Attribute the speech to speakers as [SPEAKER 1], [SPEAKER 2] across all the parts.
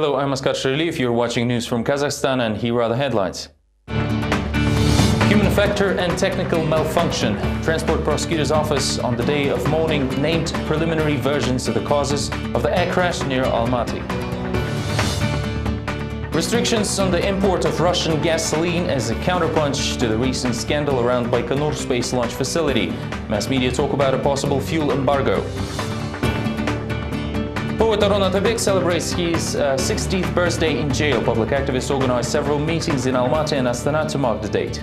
[SPEAKER 1] Hello, I'm Asghar Sheraliyev. You're watching news from Kazakhstan, and here are the headlines. Human factor and technical malfunction. Transport Prosecutor's Office on the day of mourning named preliminary versions of the causes of the air crash near Almaty. Restrictions on the import of Russian gasoline as a counterpunch to the recent scandal around Baikonur space launch facility. Mass media talk about a possible fuel embargo. Poet Aron Atabek celebrates his 60th birthday in jail. Public activists organized several meetings in Almaty and Astana to mark the date.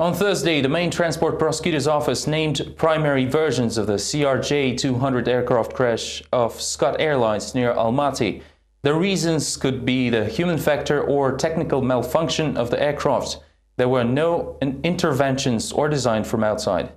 [SPEAKER 1] On Thursday, the main Transport Prosecutor's Office named primary versions of the CRJ-200 aircraft crash of Scott Airlines near Almaty. The reasons could be the human factor or technical malfunction of the aircraft. There were no interventions or design from outside.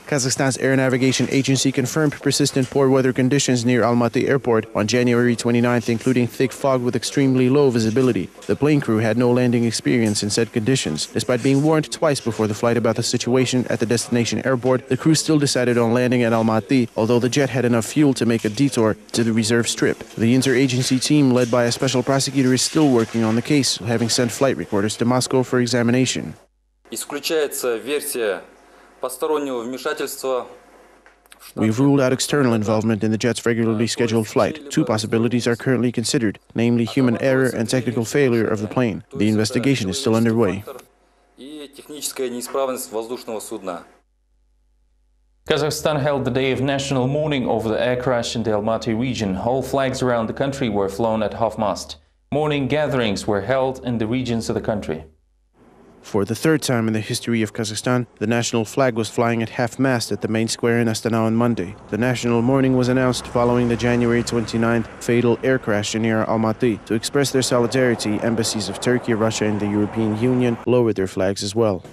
[SPEAKER 2] Kazakhstan's Air Navigation Agency confirmed persistent poor weather conditions near Almaty Airport on January 29th, including thick fog with extremely low visibility. The plane crew had no landing experience in said conditions. Despite being warned twice before the flight about the situation at the destination airport, the crew still decided on landing at Almaty, although the jet had enough fuel to make a detour to the reserve strip. The interagency team, led by a special prosecutor, is still working on the case, having sent flight recorders to Moscow for examination. We've ruled out external involvement in the jet's regularly scheduled flight. Two possibilities are currently considered, namely human error and technical failure of the plane. The investigation is still underway.
[SPEAKER 1] Kazakhstan held the day of national mourning over the air crash in the Almaty region. Whole flags around the country were flown at half-mast. Mourning gatherings were held in the regions of the country.
[SPEAKER 2] For the third time in the history of Kazakhstan, the national flag was flying at half-mast at the main square in Astana on Monday. The national mourning was announced following the January 29th fatal air crash near Almaty. To express their solidarity, embassies of Turkey, Russia and the European Union lowered their flags as well.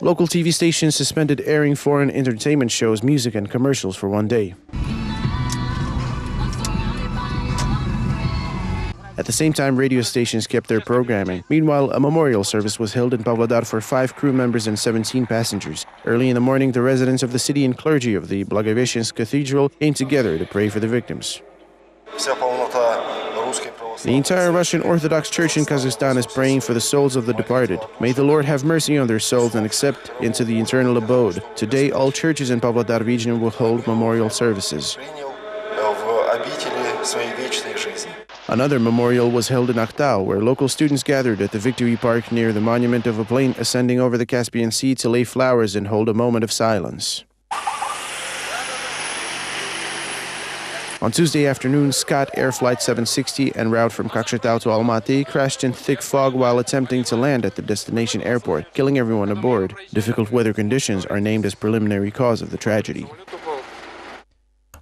[SPEAKER 2] Local TV stations suspended airing foreign entertainment shows, music and commercials for one day. At the same time, radio stations kept their programming. Meanwhile, a memorial service was held in Pavlodar for 5 crew members and 17 passengers. Early in the morning, the residents of the city and clergy of the Blagoveshchensk Cathedral came together to pray for the victims. The entire Russian Orthodox Church in Kazakhstan is praying for the souls of the departed. May the Lord have mercy on their souls and accept into the eternal abode. Today, all churches in Pavlodar region will hold memorial services. Another memorial was held in Akhtau, where local students gathered at the Victory Park near the monument of a plane ascending over the Caspian Sea to lay flowers and hold a moment of silence. On Tuesday afternoon, Scott Air Flight 760 en route from Kokshetau to Almaty crashed in thick fog while attempting to land at the destination airport, killing everyone aboard. Difficult weather conditions are named as preliminary cause of the tragedy.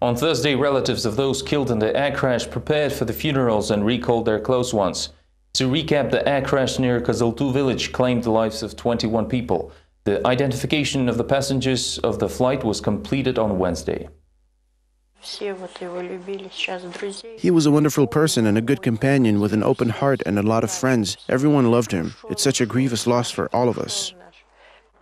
[SPEAKER 1] On Thursday, relatives of those killed in the air crash prepared for the funerals and recalled their close ones. To recap, the air crash near Kazaltu village claimed the lives of 21 people. The identification of the passengers of the flight was completed on Wednesday.
[SPEAKER 2] He was a wonderful person and a good companion with an open heart and a lot of friends. Everyone loved him. It's such a grievous loss for all of us.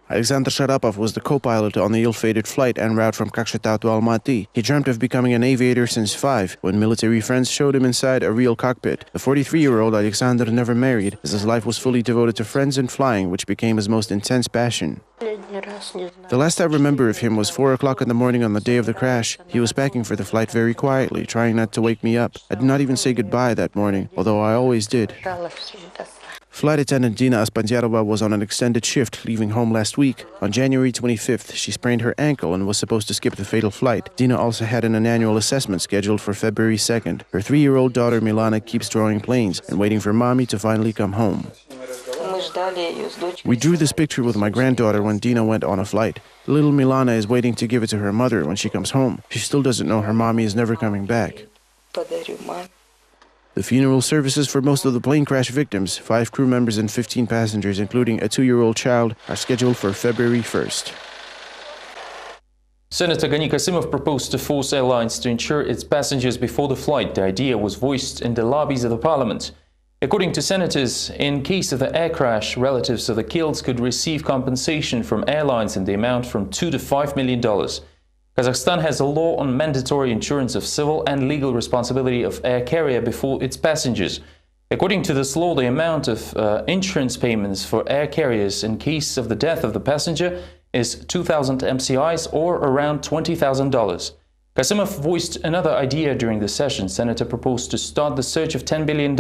[SPEAKER 2] Alexander Sharapov was the co-pilot on the ill-fated flight en route from Kokshetau to Almaty. He dreamt of becoming an aviator since 5, when military friends showed him inside a real cockpit. The 43-year-old Alexander never married, as his life was fully devoted to friends and flying, which became his most intense passion. The last I remember of him was 4 o'clock in the morning on the day of the crash. He was packing for the flight very quietly, trying not to wake me up. I did not even say goodbye that morning, although I always did. Flight attendant Dina Aspandyarova was on an extended shift, leaving home last week. On January 25th, she sprained her ankle and was supposed to skip the fatal flight. Dina also had an annual assessment scheduled for February 2nd. Her 3-year-old daughter Milana keeps drawing planes and waiting for mommy to finally come home. We drew this picture with my granddaughter when Dina went on a flight. Little Milana is waiting to give it to her mother when she comes home. She still doesn't know her mommy is never coming back. The funeral services for most of the plane crash victims, 5 crew members and 15 passengers, including a 2-year-old child, are scheduled for February 1st.
[SPEAKER 1] Senator Gani Kasimov proposed to force airlines to insure its passengers before the flight. The idea was voiced in the lobbies of the parliament. According to senators, in case of the air crash, relatives of the killed could receive compensation from airlines in the amount from $2 to $5 million. Kazakhstan has a law on mandatory insurance of civil and legal responsibility of air carrier before its passengers. According to this law, the amount of insurance payments for air carriers in case of the death of the passenger is 2,000 MCIs or around $20,000. Kasimov voiced another idea during the session. Senator proposed to start the search of $10 billion.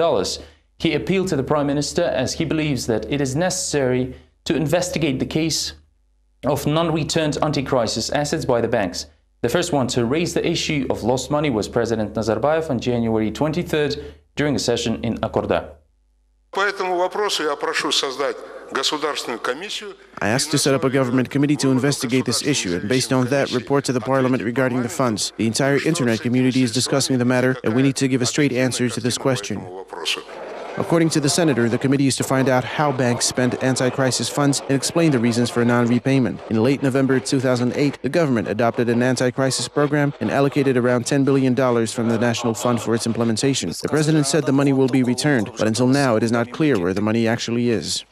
[SPEAKER 1] He appealed to the Prime Minister as he believes that it is necessary to investigate the case of non-returned anti-crisis assets by the banks. The first one to raise the issue of lost money was President Nazarbayev on January 23rd during a session in Akorda.
[SPEAKER 2] I asked to set up a government committee to investigate this issue, and based on that, report to the parliament regarding the funds. The entire internet community is discussing the matter, and we need to give a straight answer to this question. According to the senator, the committee is to find out how banks spend anti-crisis funds and explain the reasons for non-repayment. In late November 2008, the government adopted an anti-crisis program and allocated around $10 billion from the National Fund for its implementation. The president said the money will be returned, but until now it is not clear where the money actually is.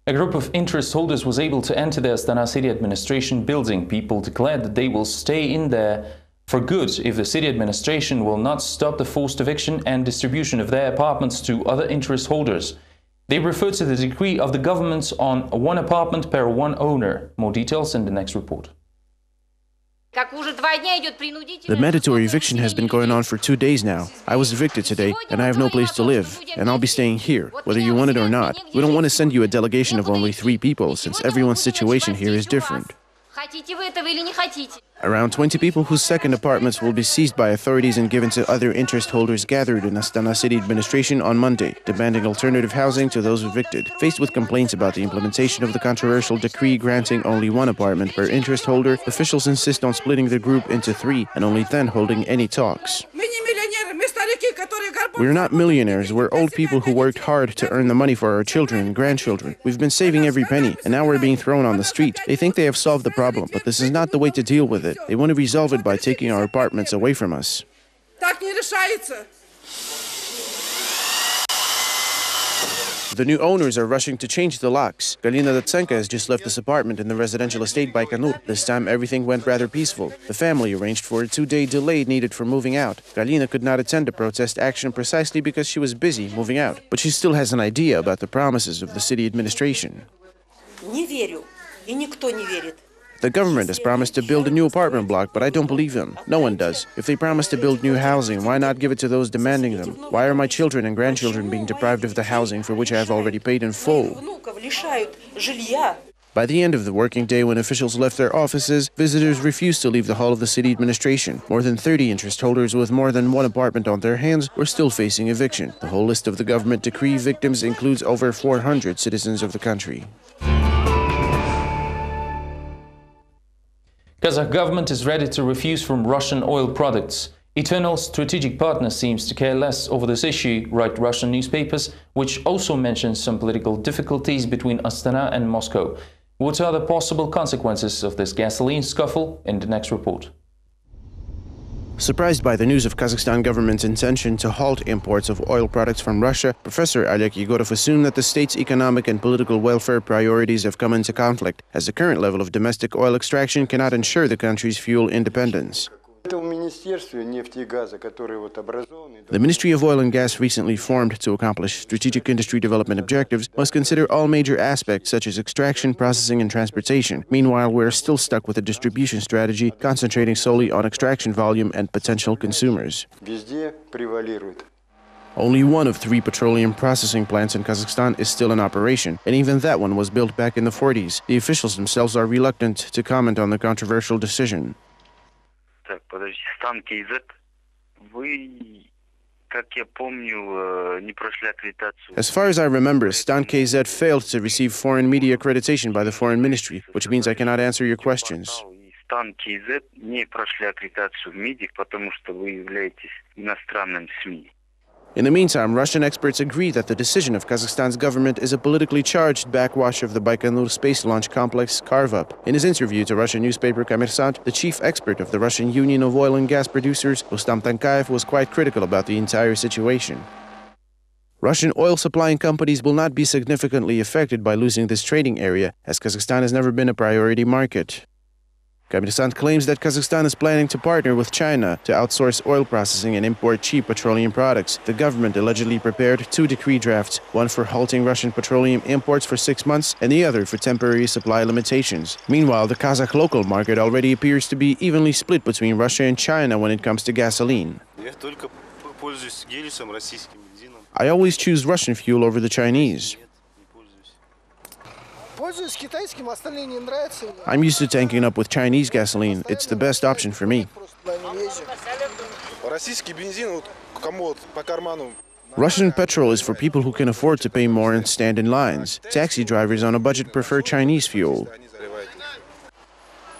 [SPEAKER 1] A group of interest holders was able to enter the Astana city administration building. People declared that they will stay in there for good if the city administration will not stop the forced eviction and distribution of their apartments to other interest holders. They refer to the decree of the government on one apartment per one owner. More details in the next report.
[SPEAKER 2] The mandatory eviction has been going on for 2 days now. I was evicted today, and I have no place to live, and I'll be staying here, whether you want it or not. We don't want to send you a delegation of only 3 people, since everyone's situation here is different. Around 20 people whose second apartments will be seized by authorities and given to other interest holders gathered in Astana city administration on Monday, demanding alternative housing to those evicted. Faced with complaints about the implementation of the controversial decree granting only 1 apartment per interest holder, officials insist on splitting the group into 3 and only then holding any talks. We're not millionaires, we're old people who worked hard to earn the money for our children and grandchildren. We've been saving every penny, and now we're being thrown on the street. They think they have solved the problem, but this is not the way to deal with it. They want to resolve it by taking our apartments away from us. The new owners are rushing to change the locks. Galina Datsenko has just left this apartment in the residential estate Baikonur. This time everything went rather peaceful. The family arranged for a 2-day delay needed for moving out. Galina could not attend the protest action precisely because she was busy moving out. But she still has an idea about the promises of the city administration. The government has promised to build a new apartment block, but I don't believe them. No one does. If they promise to build new housing, why not give it to those demanding them? Why are my children and grandchildren being deprived of the housing for which I have already paid in full? By the end of the working day, when officials left their offices, visitors refused to leave the hall of the city administration. More than 30 interest holders with more than 1 apartment on their hands were still facing eviction. The whole list of the government decree victims includes over 400 citizens of the country.
[SPEAKER 1] Kazakh government is ready to refuse from Russian oil products. Eternal strategic partner seems to care less over this issue, write Russian newspapers, which also mentions some political difficulties between Astana and Moscow. What are the possible consequences of this gasoline scuffle? In the next report.
[SPEAKER 2] Surprised by the news of Kazakhstan government's intention to halt imports of oil products from Russia, Professor Oleg Yegorov assumed that the state's economic and political welfare priorities have come into conflict, as the current level of domestic oil extraction cannot ensure the country's fuel independence. The Ministry of Oil and Gas, recently formed to accomplish strategic industry development objectives, must consider all major aspects such as extraction, processing and transportation. Meanwhile, we're still stuck with a distribution strategy concentrating solely on extraction volume and potential consumers. Only 1 of 3 petroleum processing plants in Kazakhstan is still in operation, and even that one was built back in the 40s. The officials themselves are reluctant to comment on the controversial decision. As far as I remember, Stan KZ failed to receive foreign media accreditation by the Foreign Ministry, which means I cannot answer your questions. In the meantime, Russian experts agree that the decision of Kazakhstan's government is a politically charged backwash of the Baikonur space launch complex carve-up. In his interview to Russian newspaper Kommersant, the chief expert of the Russian Union of Oil and Gas Producers, Rustam Tankayev, was quite critical about the entire situation. Russian oil supplying companies will not be significantly affected by losing this trading area, as Kazakhstan has never been a priority market. Kommersant claims that Kazakhstan is planning to partner with China to outsource oil processing and import cheap petroleum products. The government allegedly prepared 2 decree drafts, one for halting Russian petroleum imports for 6 months and the other for temporary supply limitations. Meanwhile, the Kazakh local market already appears to be evenly split between Russia and China when it comes to gasoline. I always choose Russian fuel over the Chinese. I'm used to tanking up with Chinese gasoline. It's the best option for me. Russian petrol is for people who can afford to pay more and stand in lines. Taxi drivers on a budget prefer Chinese fuel.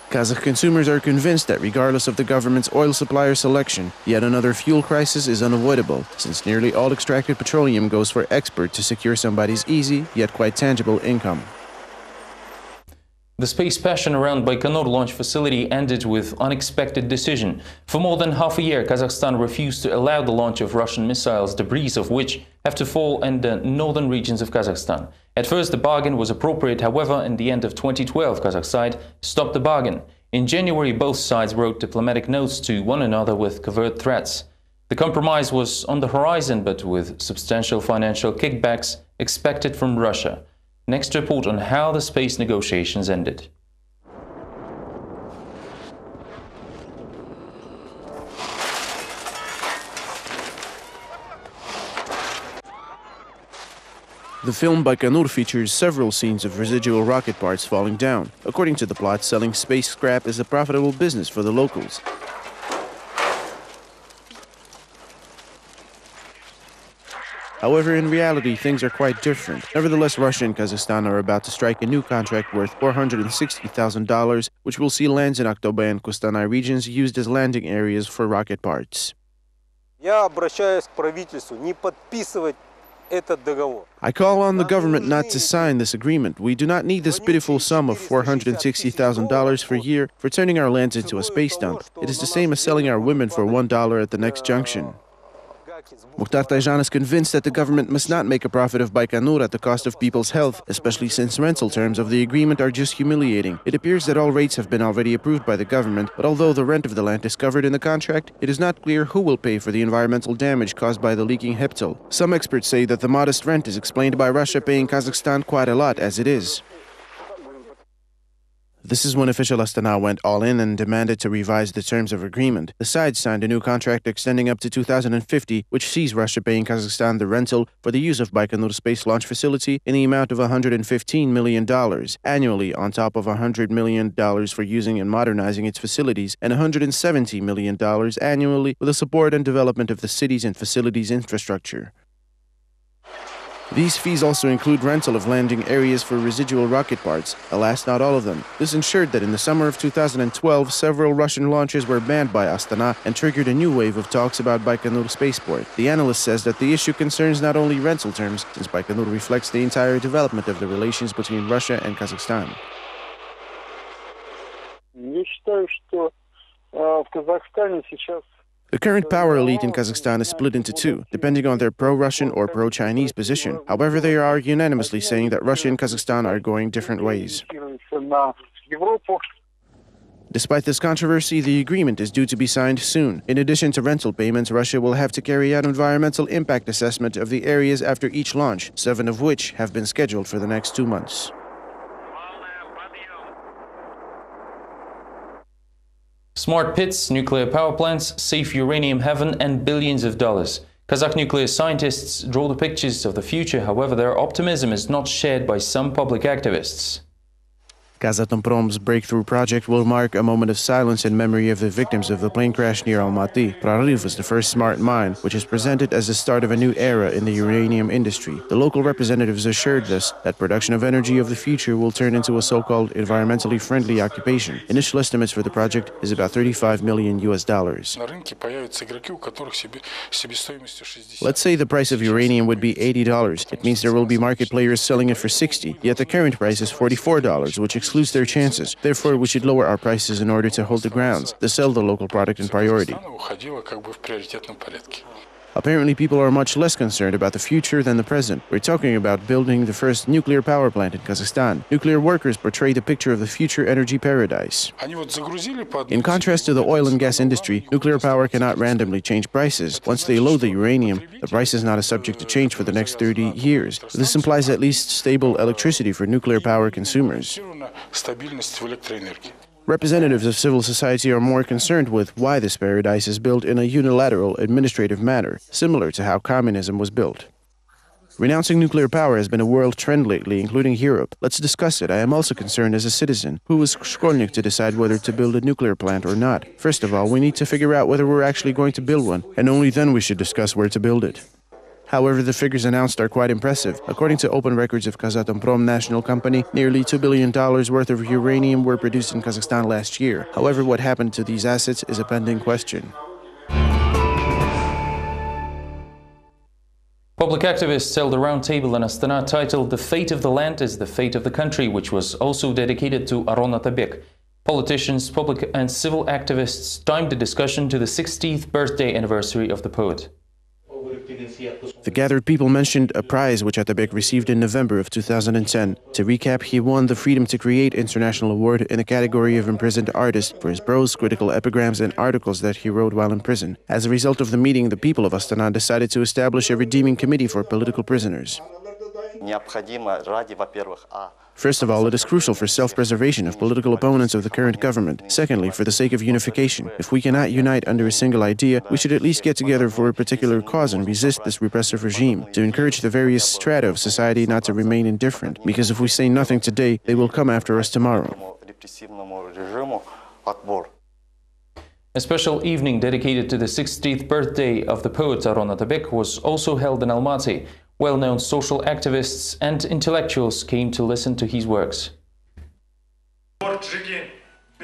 [SPEAKER 2] Kazakh consumers are convinced that regardless of the government's oil supplier selection, yet another fuel crisis is unavoidable, since nearly all extracted petroleum goes for export to secure somebody's easy, yet quite tangible income.
[SPEAKER 1] The space passion around Baikonur launch facility ended with unexpected decision. For more than half a year, Kazakhstan refused to allow the launch of Russian missiles, debris of which have to fall in the northern regions of Kazakhstan. At first, the bargain was appropriate. However, in the end of 2012, Kazakh side stopped the bargain. In January, both sides wrote diplomatic notes to one another with covert threats. The compromise was on the horizon, but with substantial financial kickbacks expected from Russia. Next report on how the space negotiations ended.
[SPEAKER 2] The film Baikonur features several scenes of residual rocket parts falling down. According to the plot, selling space scrap is a profitable business for the locals. However, in reality, things are quite different. Nevertheless, Russia and Kazakhstan are about to strike a new contract worth $460,000, which will see lands in Aktobe and Kostanay regions used as landing areas for rocket parts. I call on the government not to sign this agreement. We do not need this pitiful sum of $460,000 per year for turning our lands into a space dump. It is the same as selling our women for $1 at the next junction. Mukhtar Tayjan is convinced that the government must not make a profit of Baikonur at the cost of people's health, especially since rental terms of the agreement are just humiliating. It appears that all rates have been already approved by the government, but although the rent of the land is covered in the contract, it is not clear who will pay for the environmental damage caused by the leaking Heptel. Some experts say that the modest rent is explained by Russia paying Kazakhstan quite a lot as it is. This is when official Astana went all in and demanded to revise the terms of agreement. The sides signed a new contract extending up to 2050, which sees Russia paying Kazakhstan the rental for the use of Baikonur space launch facility in the amount of $115 million annually, on top of $100 million for using and modernizing its facilities, and $170 million annually for the support and development of the cities and facilities infrastructure. These fees also include rental of landing areas for residual rocket parts, alas not all of them. This ensured that in the summer of 2012, several Russian launches were banned by Astana and triggered a new wave of talks about Baikonur spaceport. The analyst says that the issue concerns not only rental terms, since Baikonur reflects the entire development of the relations between Russia and Kazakhstan. The current power elite in Kazakhstan is split into two, depending on their pro-Russian or pro-Chinese position. However, they are unanimously saying that Russia and Kazakhstan are going different ways. Despite this controversy, the agreement is due to be signed soon. In addition to rental payments, Russia will have to carry out environmental impact assessment of the areas after each launch, 7 of which have been scheduled for the next 2 months.
[SPEAKER 1] Smart pits, nuclear power plants, safe uranium heaven, and billions of dollars. Kazakh nuclear scientists draw the pictures of the future. However, their optimism is not shared by some public activists.
[SPEAKER 2] Kazatomprom's breakthrough project will mark a moment of silence in memory of the victims of the plane crash near Almaty. Prorыв was the first smart mine, which is presented as the start of a new era in the uranium industry. The local representatives assured us that production of energy of the future will turn into a so-called environmentally friendly occupation. Initial estimates for the project is about $35 million. Let's say the price of uranium would be $80. It means there will be market players selling it for $60. Yet the current price is $44, which excludes their chances. Therefore, we should lower our prices in order to hold the grounds, to sell the local product in priority. Apparently, people are much less concerned about the future than the present. We're talking about building the first nuclear power plant in Kazakhstan. Nuclear workers portray the picture of the future energy paradise. In contrast to the oil and gas industry, nuclear power cannot randomly change prices. Once they load the uranium, the price is not a subject to change for the next 30 years. This implies at least stable electricity for nuclear power consumers. Representatives of civil society are more concerned with why this paradise is built in a unilateral administrative manner, similar to how communism was built. Renouncing nuclear power has been a world trend lately, including Europe. Let's discuss it. I am also concerned as a citizen. Who is Shkolnik to decide whether to build a nuclear plant or not? First of all, we need to figure out whether we're actually going to build one, and only then we should discuss where to build it. However, the figures announced are quite impressive. According to open records of Kazatomprom National Company, nearly $2 billion worth of uranium were produced in Kazakhstan last year. However, what happened to these assets is a pending question.
[SPEAKER 1] Public activists held a roundtable in Astana titled "The Fate of the Land is the Fate of the Country," which was also dedicated to Aron Atabek. Politicians, public and civil activists timed the discussion to the 60th birthday anniversary of the poet.
[SPEAKER 2] The gathered people mentioned a prize which Atabek received in November of 2010. To recap, he won the Freedom to Create International Award in the category of imprisoned artist for his prose, critical epigrams, and articles that he wrote while in prison. As a result of the meeting, the people of Astana decided to establish a redeeming committee for political prisoners. First of all, it is crucial for self-preservation of political opponents of the current government. Secondly, for the sake of unification. If we cannot unite under a single idea, we should at least get together for a particular cause and resist this repressive regime, to encourage the various strata of society not to remain indifferent, because if we say nothing today, they will come after us tomorrow.
[SPEAKER 1] A special evening dedicated to the 60th birthday of the poet Aron Atabek was also held in Almaty. Well-known social activists and intellectuals came to listen to his works.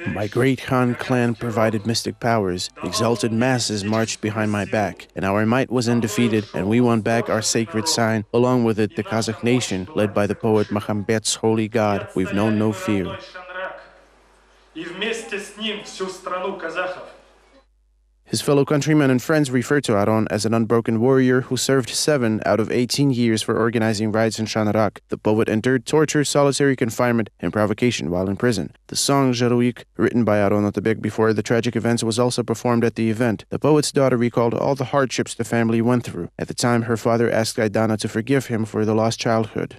[SPEAKER 2] My great Khan clan provided mystic powers, exalted masses marched behind my back, and our might was undefeated, and we won back our sacred sign, along with it the Kazakh nation, led by the poet Mahambet's holy god. We've known no fear. His fellow countrymen and friends refer to Aron as an unbroken warrior who served 7 out of 18 years for organizing riots in Shanarak. The poet endured torture, solitary confinement, and provocation while in prison. The song Jaruik, written by Aron Atabek before the tragic events, was also performed at the event. The poet's daughter recalled all the hardships the family went through. At the time, her father asked Aidana to forgive him for the lost childhood.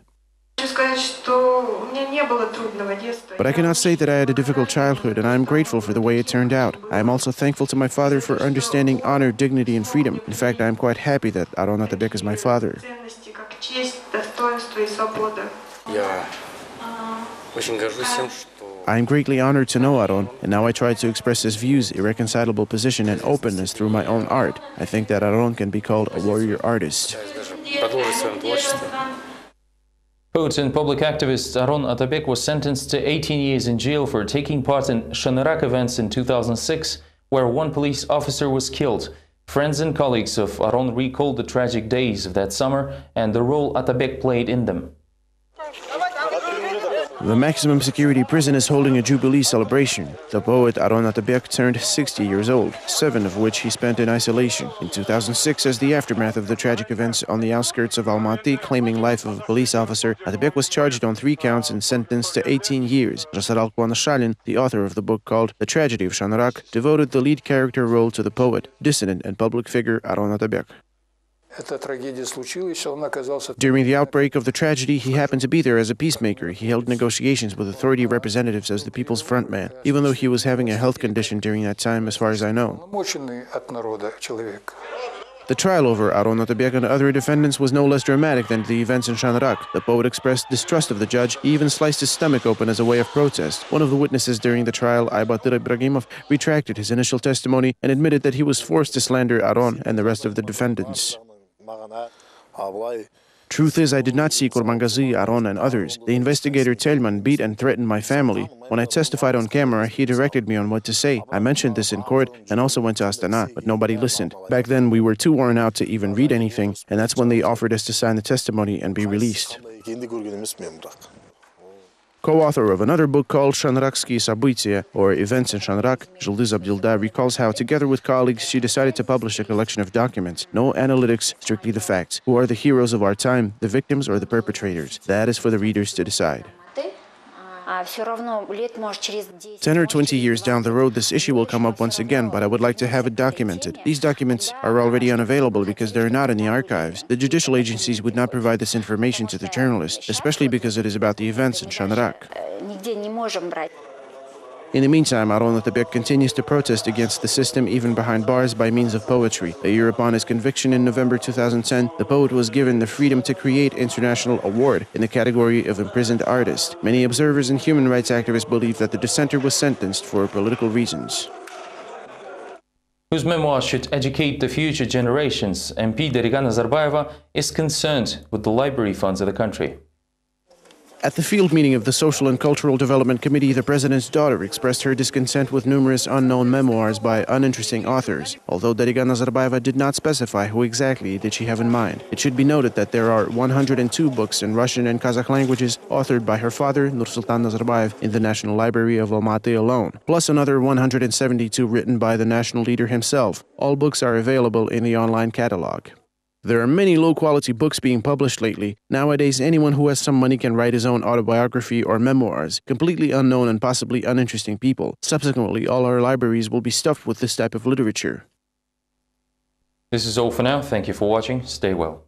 [SPEAKER 2] But I cannot say that I had a difficult childhood, and I am grateful for the way it turned out. I am also thankful to my father for understanding honor, dignity, and freedom. In fact, I am quite happy that Aron Atabek is my father. I am greatly honored to know Aron, and now I try to express his views, irreconcilable position, and openness through my own art. I think that Aron can be called a warrior artist.
[SPEAKER 1] Poet and public activist Aron Atabek was sentenced to 18 years in jail for taking part in Shanarak events in 2006, where one police officer was killed. Friends and colleagues of Aron recalled the tragic days of that summer and the role Atabek played in them.
[SPEAKER 2] The maximum security prison is holding a Jubilee celebration. The poet Aron Atabek turned 60 years old, 7 of which he spent in isolation. In 2006, as the aftermath of the tragic events on the outskirts of Almaty claiming life of a police officer, Atabek was charged on 3 counts and sentenced to 18 years. Jasar Alkwanashalin, the author of the book called The Tragedy of Shanarak, devoted the lead character role to the poet, dissident and public figure Aron Atabek. During the outbreak of the tragedy, he happened to be there as a peacemaker. He held negotiations with authority representatives as the people's frontman, even though he was having a health condition during that time, as far as I know. The trial over Aron Atabek and other defendants was no less dramatic than the events in Shanarak. The poet expressed distrust of the judge. He even sliced his stomach open as a way of protest. One of the witnesses during the trial, Aybatyr Ibragimov, retracted his initial testimony and admitted that he was forced to slander Aron and the rest of the defendants. Truth is, I did not see Kurmangazi, Aron, and others. The investigator Telman beat and threatened my family. When I testified on camera, he directed me on what to say. I mentioned this in court and also went to Astana, but nobody listened. Back then, we were too worn out to even read anything, and that's when they offered us to sign the testimony and be released. Co-author of another book called Shanrakskiye События, or Events in Shanrak, Yıldız Abdilda recalls how, together with colleagues, she decided to publish a collection of documents. No analytics, strictly the facts. Who are the heroes of our time, the victims or the perpetrators? That is for the readers to decide. 10 or 20 years down the road, this issue will come up once again, but I would like to have it documented. These documents are already unavailable because they're not in the archives. The judicial agencies would not provide this information to the journalists, especially because it is about the events in Shanrak. In the meantime, Aron Atabek continues to protest against the system even behind bars by means of poetry. A year upon his conviction in November 2010, the poet was given the Freedom to Create International Award in the category of Imprisoned Artist. Many observers and human rights activists believe that the dissenter was sentenced for political reasons.
[SPEAKER 1] Whose memoirs should educate the future generations, MP Dariga Nazarbayeva is concerned with the library funds of the country.
[SPEAKER 2] At the field meeting of the Social and Cultural Development Committee, the president's daughter expressed her discontent with numerous unknown memoirs by uninteresting authors. Although Dariga Nazarbayeva did not specify who exactly did she have in mind. It should be noted that there are 102 books in Russian and Kazakh languages authored by her father, Nursultan Nazarbayev, in the National Library of Almaty alone, plus another 172 written by the national leader himself. All books are available in the online catalog. There are many low-quality books being published lately. Nowadays, anyone who has some money can write his own autobiography or memoirs, completely unknown and possibly uninteresting people. Subsequently, all our libraries will be stuffed with this type of literature.
[SPEAKER 1] This is all for now. Thank you for watching. Stay well.